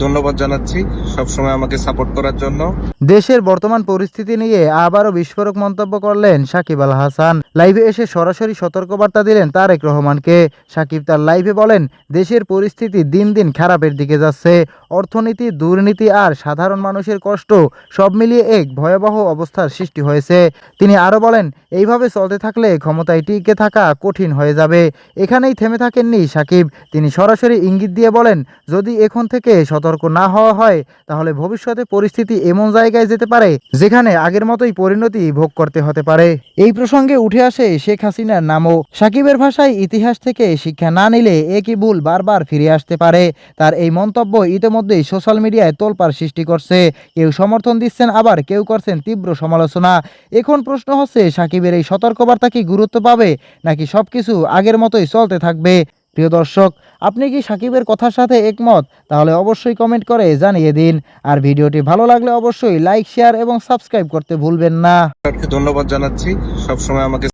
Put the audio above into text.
ধন্যবাদ জানাচ্ছি সবসময় আমাকে সাপোর্ট করার জন্য। দেশের বর্তমান পরিস্থিতি নিয়ে আবারও বিস্ফোরক মন্তব্য করলেন সাকিব আল হাসান। লাইভে এসে সরাসরি সতর্কবার্তা দিলেন তারেক রহমানকে। সাকিব তার লাইভে বলেন, দেশের পরিস্থিতি দিন দিন খারাপের দিকে যাচ্ছে। অর্থনীতি, দুর্নীতি আর সাধারণ মানুষের কষ্ট সব মিলিয়ে এক ভয়াবহ অবস্থার সৃষ্টি হয়েছে। তিনি আরও বলেন, এইভাবে চলতে থাকলে ক্ষমতায় টিকে থাকা কঠিন হয়ে যাবে। এখানেই থেমে থাকেননি সাকিব। তিনি সরাসরি ইঙ্গিত দিয়ে বলেন, যদি এখন থেকে সতর্ক না হওয়া হয় তাহলে ভবিষ্যতে পরিস্থিতি এমন জায়গায় যেতে পারে যেখানে আগের মতোই পরিণতি ভোগ করতে হতে পারে। এই প্রসঙ্গে উঠে আসে শেখ হাসিনার নামও। সাকিবের ভাষায়, ইতিহাস থেকে শিক্ষা না নিলে একই ভুল বারবার ফিরে আসতে পারে। তার এই মন্তব্য ইতিমধ্যেই সোশ্যাল মিডিয়ায় তোলপাড় সৃষ্টি করছে। কেউ সমর্থন দিচ্ছেন, আবার কেউ করছেন তীব্র সমালোচনা। এখন প্রশ্ন হচ্ছে, সাকিবের এই সতর্কবার্তা কি গুরুত্ব পাবে, নাকি সবকিছু আগের মতোই চলতে থাকবে? প্রিয় দর্শক, আপনি কি সাকিবের কথার সাথে একমত? তাহলে অবশ্যই কমেন্ট করে জানিয়ে দিন। আর ভিডিওটি ভালো লাগলে অবশ্যই লাইক, শেয়ার এবং সাবস্ক্রাইব করতে ভুলবেন না। ধন্যবাদ জানাচ্ছি সবসময় আমাকে